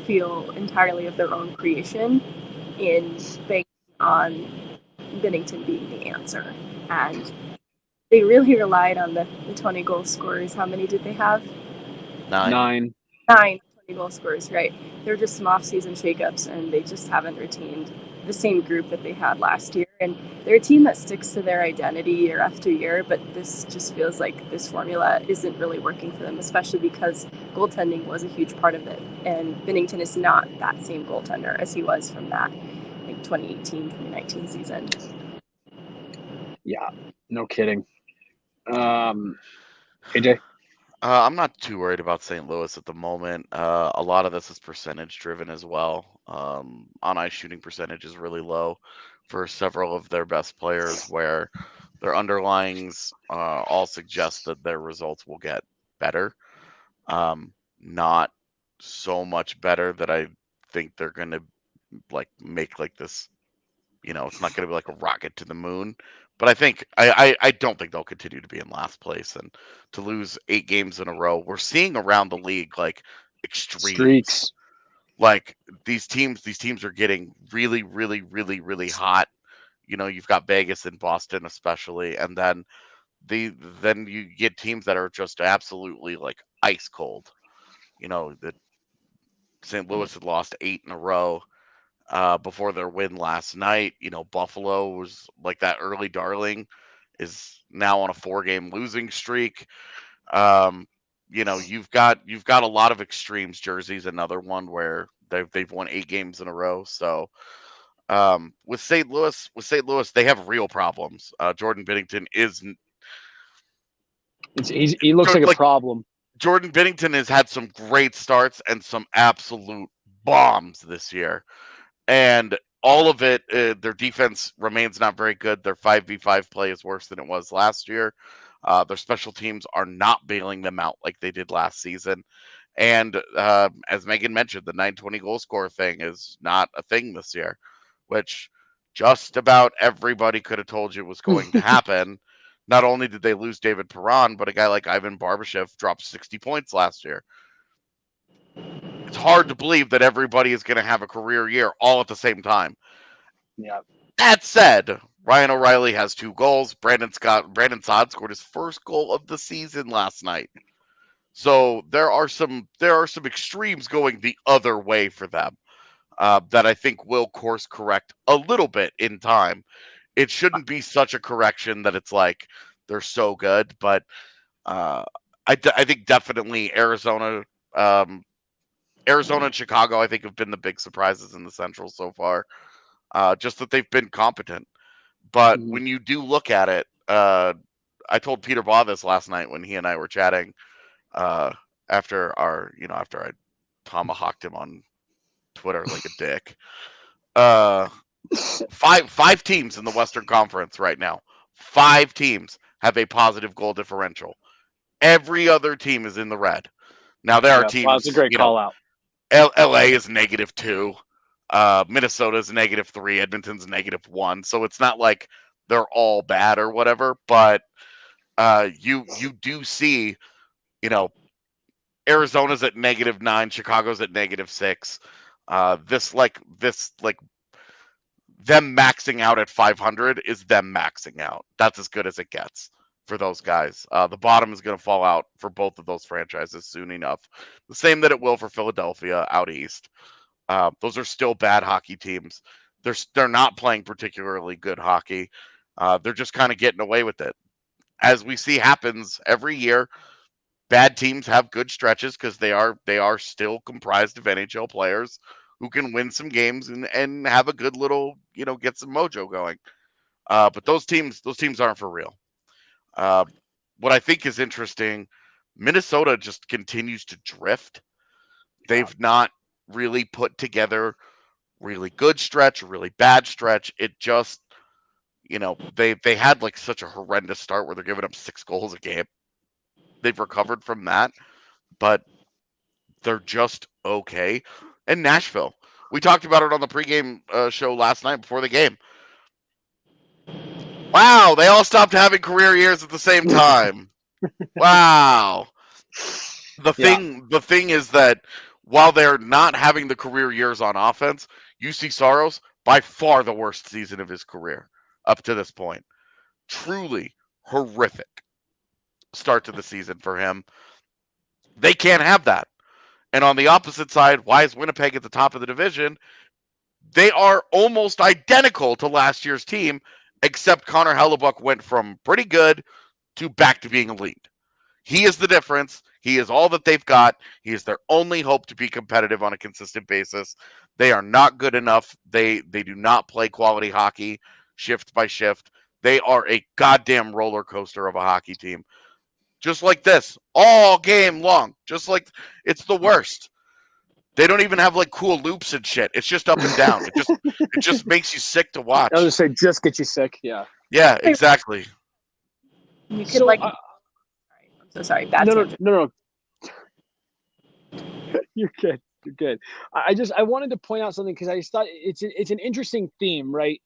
feel entirely of their own creation in banking on Binnington being the answer. And they really relied on the 20 goal scorers. How many did they have? 9. 9 20 goal scorers, right. They're just some off-season shakeups, and they just haven't retained the same group that they had last year. And they're a team that sticks to their identity year after year, but this just feels like this formula isn't really working for them, especially because goaltending was a huge part of it. And Binnington is not that same goaltender as he was from that 2018, 2019 season. Yeah, no kidding. AJ? I'm not too worried about St. Louis at the moment. A lot of this is percentage driven as well. On ice shooting percentage is really low for several of their best players, where their underlyings all suggest that their results will get better. Not so much better that I think they're going to make this. It's not going to be like a rocket to the moon. But I don't think they'll continue to be in last place, and to lose 8 games in a row. We're seeing around the league extremes. Streaks. Like these teams are getting really, really, really, really hot. You've got Vegas and Boston especially, and then you get teams that are just absolutely ice cold. That St. Louis had lost 8 in a row. Before their win last night. Buffalo was like that early darling, is now on a 4-game losing streak. You've got a lot of extremes. Jersey's another one where they've won 8 games in a row. So with St. Louis, they have real problems. Jordan Binnington He looks like a problem. Jordan Binnington has had some great starts and some absolute bombs this year. And all of it, their defense remains not very good. Their 5v5 play is worse than it was last year. Their special teams are not bailing them out like they did last season. And as Megan mentioned, the 920 goal scorer thing is not a thing this year, which just about everybody could have told you was going to happen. Not only did they lose David Perron, but a guy like Ivan Barbashev dropped 60 points last year. It's hard to believe that everybody is going to have a career year all at the same time. Yeah. That said, Ryan O'Reilly has 2 goals. Brandon Saad scored his first goal of the season last night. So there are some extremes going the other way for them that I think will course correct a little bit in time. It shouldn't be such a correction that it's like they're so good, but I think definitely Arizona and Chicago, I think, have been the big surprises in the Central so far. Just that they've been competent. But when you do look at it, I told Peter Baugh this last night when he and I were chatting after I tomahawked him on Twitter like a dick. Five teams in the Western Conference right now. 5 teams have a positive goal differential. Every other team is in the red. Now there are teams. Well, that's a great call out. LA is -2. Minnesota is -3. Edmonton's -1. So it's not like they're all bad or whatever, but you do see, Arizona's at -9, Chicago's at -6. This them maxing out at 500 is them maxing out. That's as good as it gets for those guys. The bottom is going to fall out for both of those franchises soon enough. The same that it will for Philadelphia out east. Those are still bad hockey teams. They're not playing particularly good hockey. They're just kind of getting away with it. As we see happens every year, bad teams have good stretches because they are still comprised of NHL players who can win some games and have a good little, get some mojo going. But those teams aren't for real. What I think is interesting, Minnesota just continues to drift. They've not really put together really good stretch, really bad stretch. It just, they had like such a horrendous start where they're giving up 6 goals a game. They've recovered from that, but they're just okay. And Nashville, we talked about it on the pregame show last night before the game. Wow, they all stopped having career years at the same time. Wow. The thing is that while they're not having the career years on offense, UC Saros, by far the worst season of his career up to this point. Truly horrific start to the season for him. They can't have that. And on the opposite side, why is Winnipeg at the top of the division? They are almost identical to last year's team, except Connor Hellebuck went from pretty good to back to being elite. He is the difference. He is all that they've got. He is their only hope to be competitive on a consistent basis. They are not good enough. They do not play quality hockey shift by shift. They are a goddamn roller coaster of a hockey team. Just like this, all game long. Just like it's the worst. They don't even have like cool loops and shit. It's just up and down. It just makes you sick to watch. I was just say, just get you sick. Yeah. Yeah, exactly. You could sorry, I'm so sorry. Bad No. You're good. You're good. I wanted to point out something because I just thought it's an interesting theme, right?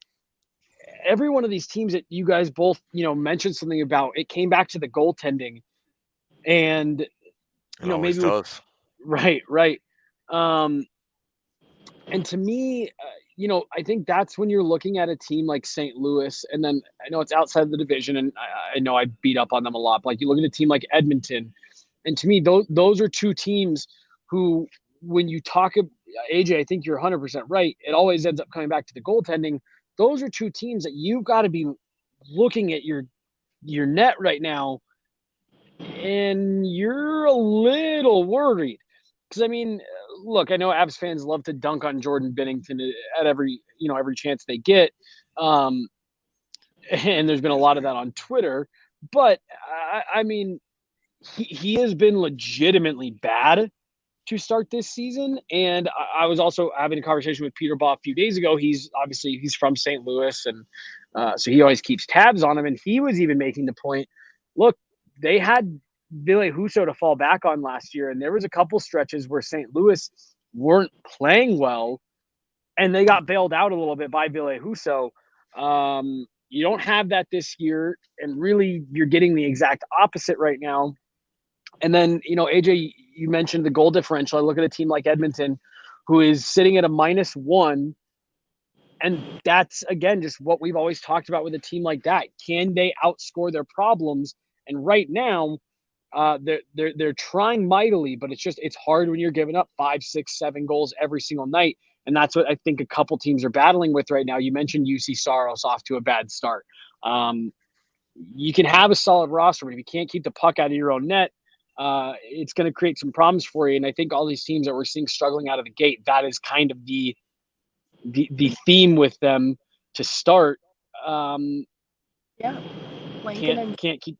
Every one of these teams that you guys both, mentioned something about, it came back to the goaltending, and Always maybe does. Right. And to me, I think that's when you're looking at a team like St. Louis, and then I know it's outside of the division, and I know I beat up on them a lot. But like you look at a team like Edmonton, and to me, those are two teams who, when you talk, AJ, I think you're 100% right. It always ends up coming back to the goaltending. Those are two teams that you've got to be looking at your net right now, and you're a little worried. Because, I mean, look, I know Avs fans love to dunk on Jordan Binnington at every chance they get. And there's been a lot of that on Twitter. But, I mean, he has been legitimately bad to start this season. And I was also having a conversation with Peter Baugh a few days ago. He's from St. Louis, and so he always keeps tabs on him. And he was even making the point, look, they had Ville Husso to fall back on last year, and there was a couple stretches where St. Louis weren't playing well, and they got bailed out a little bit by Ville Husso. You don't have that this year, and really you're getting the exact opposite right now. And then, AJ, you mentioned the goal differential. I look at a team like Edmonton, who is sitting at a -1. And that's, again, just what we've always talked about with a team like that. Can they outscore their problems? And right now, they're trying mightily, but it's hard when you're giving up 5, 6, 7 goals every single night. And that's what I think a couple teams are battling with right now. You mentioned UC Saros off to a bad start. You can have a solid roster, but if you can't keep the puck out of your own net, it's going to create some problems for you. And I think all these teams that we're seeing struggling out of the gate, that is kind of the theme with them to start. Lincoln can't keep.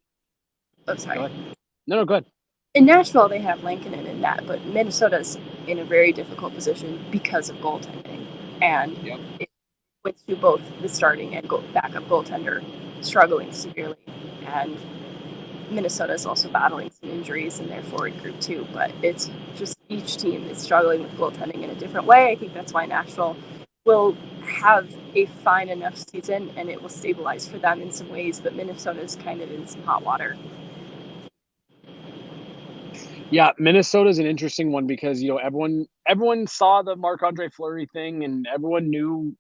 Oh, sorry. Go ahead. No, go ahead. In Nashville, they have Lincoln and net, but Minnesota's in a very difficult position because of goaltending, and with you both the starting and backup goaltender struggling severely, and Minnesota's also battling some injuries in their forward group too. But it's just each team is struggling with goaltending in a different way. I think that's why Nashville will have a fine enough season and it will stabilize for them in some ways, but Minnesota's kind of in some hot water. Yeah, Minnesota's an interesting one because, everyone saw the Marc-Andre Fleury thing and everyone knew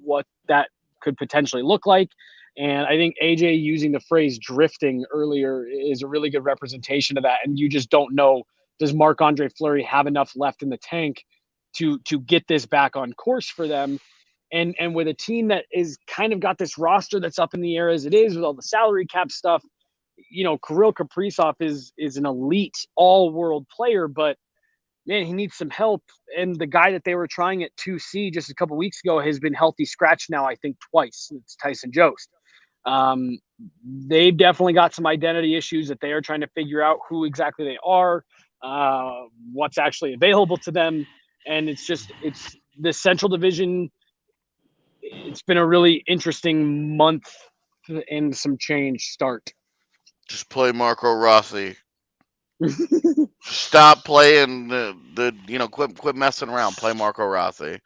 what that could potentially look like. And I think AJ using the phrase drifting earlier is a really good representation of that. And you just don't know, does Marc-Andre Fleury have enough left in the tank to get this back on course for them? And with a team that is kind of got this roster that's up in the air as it is with all the salary cap stuff, Kirill Kaprizov is an elite all-world player, but man, he needs some help. And the guy that they were trying at 2C just a couple weeks ago has been healthy scratched now, I think twice. It's Tyson Jost. They've definitely got some identity issues that they are trying to figure out who exactly they are, what's actually available to them. And it's the Central Division. It's been a really interesting month and some change start. Just play Marco Rossi. Stop playing quit messing around. Play Marco Rossi.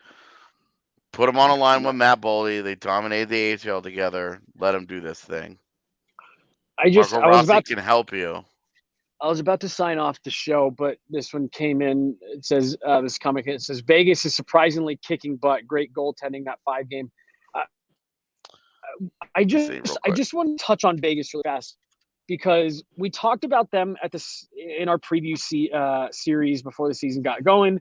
Put him on a line with Matt Boldy. They dominated the AHL together. Let him do this thing. Marco Rossi can help you. I was about to sign off the show, but this one came in. It says this comic. It says Vegas is surprisingly kicking butt. Great goaltending that 5 game. I just want to touch on Vegas really fast because we talked about them in our preview series before the season got going.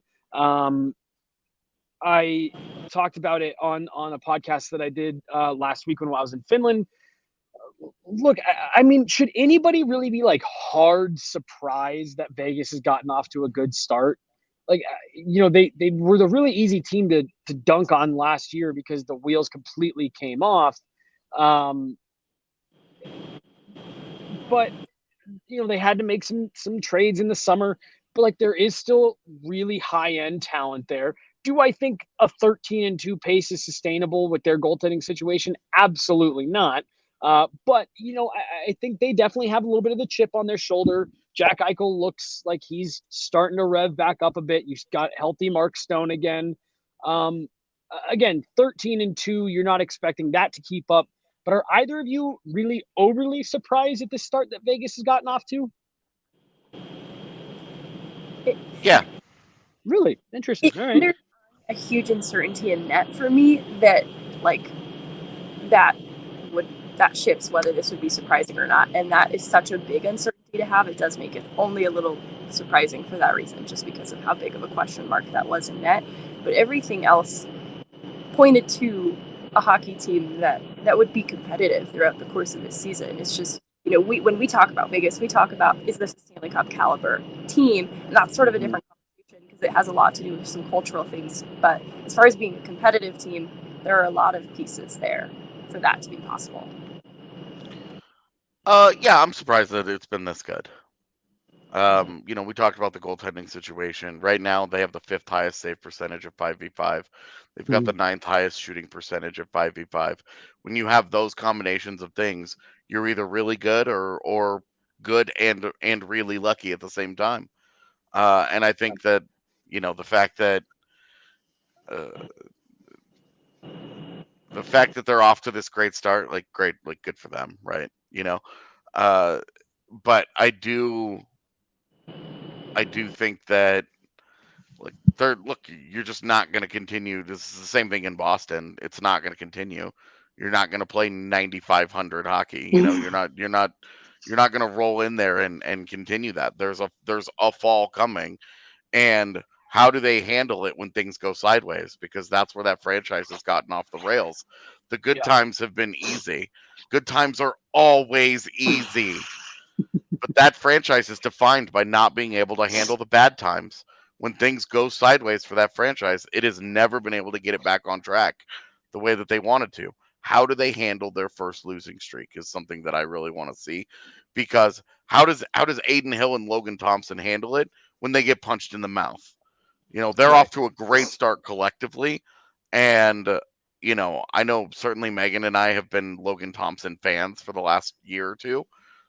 I talked about it on a podcast that I did last week when I was in Finland. Look, I mean, should anybody really be like hard surprised that Vegas has gotten off to a good start? Like, they were the really easy team to dunk on last year because the wheels completely came off. But they had to make some trades in the summer, but like there is still really high end talent there. Do I think a 13-2 pace is sustainable with their goaltending situation? Absolutely not. But I think they definitely have a little bit of the chip on their shoulder. Jack Eichel looks like he's starting to rev back up a bit. You've got healthy Mark Stone again. Again, 13-2, you're not expecting that to keep up. But are either of you really overly surprised at the start that Vegas has gotten off to? Yeah. Really? Interesting. All right. There's a huge uncertainty in net for me that shifts whether this would be surprising or not. And that is such a big uncertainty to have. It does make it only a little surprising for that reason, just because of how big of a question mark that was in net. But everything else pointed to a hockey team that would be competitive throughout the course of this season. It's just, when we talk about Vegas, we talk about, is this a Stanley Cup caliber team? And that's sort of a different conversation because it has a lot to do with some cultural things. But as far as being a competitive team, there are a lot of pieces there for that to be possible. Yeah, I'm surprised that it's been this good. We talked about the goaltending situation. Right now, they have the 5th highest save percentage of 5v5. They've got the 9th highest shooting percentage of 5v5. When you have those combinations of things, you're either really good or good and really lucky at the same time. And I think that the fact that they're off to this great start, good for them, right? But I do think that you're just not going to continue. This is the same thing in Boston. It's not going to continue. You're not going to play 9,500 hockey. You're not going to roll in there and continue that. There's a fall coming, and how do they handle it when things go sideways? Because that's where that franchise has gotten off the rails. The good times have been easy. Good times are always easy. But that franchise is defined by not being able to handle the bad times. When things go sideways for that franchise, it has never been able to get it back on track the way that they wanted to. How do they handle their first losing streak is something that I really want to see. Because how does Aiden Hill and Logan Thompson handle it when they get punched in the mouth? They're off to a great start collectively. And, I know certainly Megan and I have been Logan Thompson fans for the last year or two.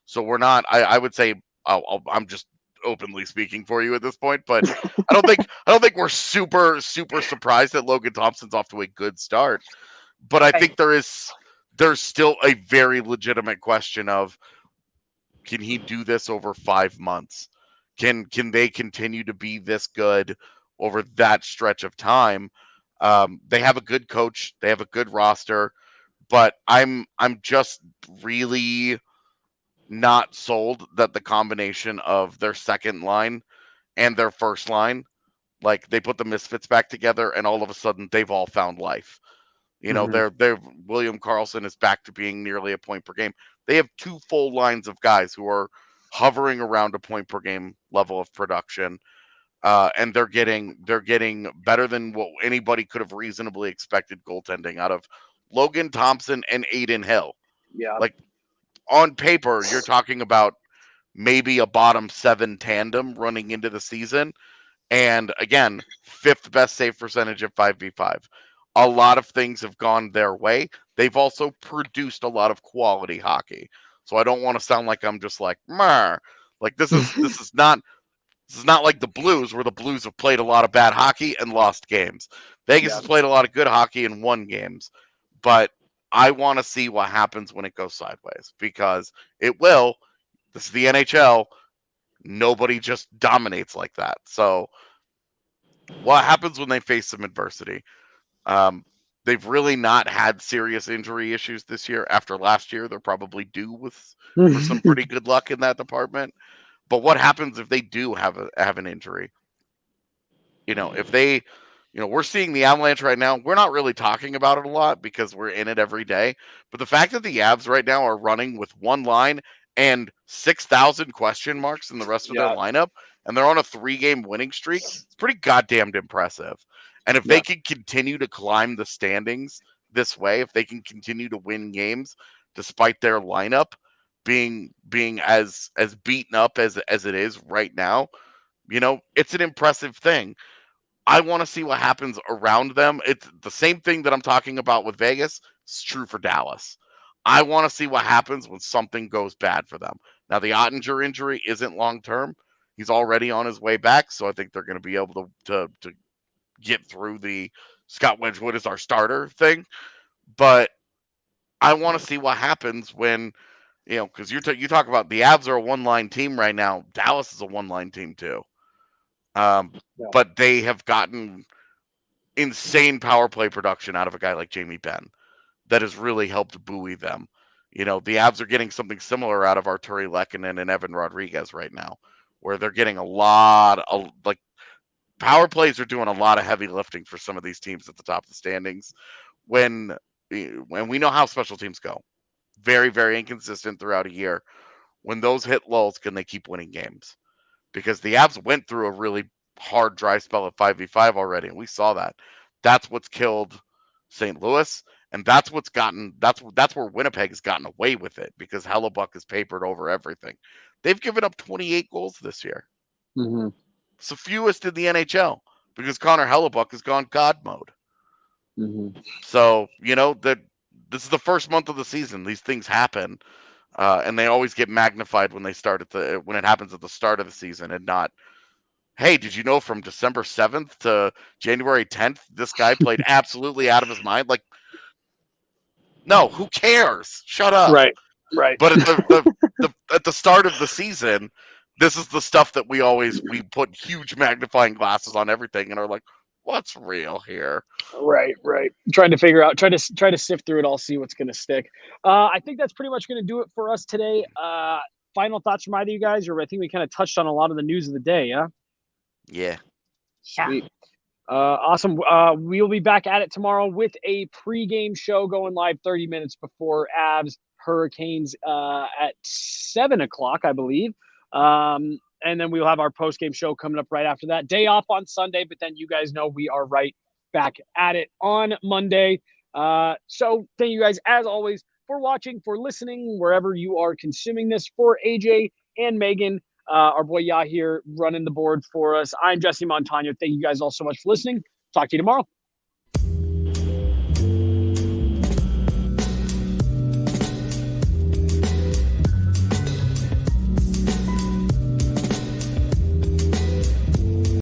So we're not, I would say, I'm just openly speaking for you at this point, but I don't think we're super surprised that Logan Thompson's off to a good start. But I think there's still a very legitimate question of, can he do this over 5 months? Can they continue to be this good over that stretch of time? They have a good coach, they have a good roster, but I'm just really not sold that the combination of their second line and their first line, like they put the misfits back together and all of a sudden they've all found life. You know, they're William Karlsson is back to being nearly a point per game. They have 2 full lines of guys who are hovering around a point per game level of production. And they're getting better than what anybody could have reasonably expected goaltending out of Logan Thompson and Aiden Hill. Yeah. Like on paper, you're talking about maybe a bottom 7 tandem running into the season. And again, 5th best save percentage at 5v5. A lot of things have gone their way. They've also produced a lot of quality hockey. So I don't want to sound like I'm just like, Meh. Like this is not like the Blues, where the Blues have played a lot of bad hockey and lost games. Vegas has played a lot of good hockey and won games. But I want to see what happens when it goes sideways, because it will. This is the NHL. Nobody just dominates like that. So what happens when they face some adversity? They've really not had serious injury issues this year. After last year, they're probably due for some pretty good luck in that department. But what happens if they do have an injury? You know, if they, we're seeing the Avalanche right now. We're not really talking about it a lot because we're in it every day. But the fact that the Avs right now are running with one line and 6,000 question marks in the rest of their lineup, and they're on a 3-game winning streak, it's pretty goddamn impressive. And if they can continue to climb the standings this way, if they can continue to win games despite their lineup being as beaten up as it is right now, it's an impressive thing. I want to see what happens around them. It's the same thing that I'm talking about with Vegas. It's true for Dallas. I want to see what happens when something goes bad for them. Now, the Ottinger injury isn't long term. He's already on his way back, so I think they're going to be able to get through the Scott Wedgwood is our starter thing. But I want to see what happens when, because you talk about the Avs are a one-line team right now. Dallas is a one-line team too. But they have gotten insane power play production out of a guy like Jamie Benn that has really helped buoy them. The Avs are getting something similar out of Arturi Lehkonen and Evan Rodriguez right now, where they're getting a lot of, like, power plays are doing a lot of heavy lifting for some of these teams at the top of the standings. When we know how special teams go, very, very inconsistent throughout a year. When those hit lulls, can they keep winning games? Because the Avs went through a really hard dry spell at 5v5 already, and we saw that. That's what's killed St. Louis, and that's what's gotten that's where Winnipeg has gotten away with it, because Hellebuck is papered over everything. They've given up 28 goals this year. It's the fewest in the NHL, because Connor Hellebuck has gone God mode. So that this is the first month of the season. These things happen. And they always get magnified when it happens at the start of the season, and not, hey, did you know from December 7th to January 10th, this guy played absolutely out of his mind? Like, no, who cares? Shut up. Right. But at the start of the season, this is the stuff that we put huge magnifying glasses on everything and are like, what's real here? Right. Trying to figure out, try to sift through it all, see what's going to stick. I think that's pretty much going to do it for us today. Final thoughts from either of you guys, or I think we kind of touched on a lot of the news of the day. Yeah. Sweet. Awesome. We'll be back at it tomorrow with a pregame show going live 30 minutes before Avs Hurricanes at 7:00, I believe. And then we'll have our post-game show coming up right after that. Day off on Sunday, but then you guys know we are right back at it on Monday. So thank you guys, as always, for watching, for listening, wherever you are consuming this. For AJ and Megan, our boy Yah here running the board for us. I'm Jesse Montano. Thank you guys all so much for listening. Talk to you tomorrow.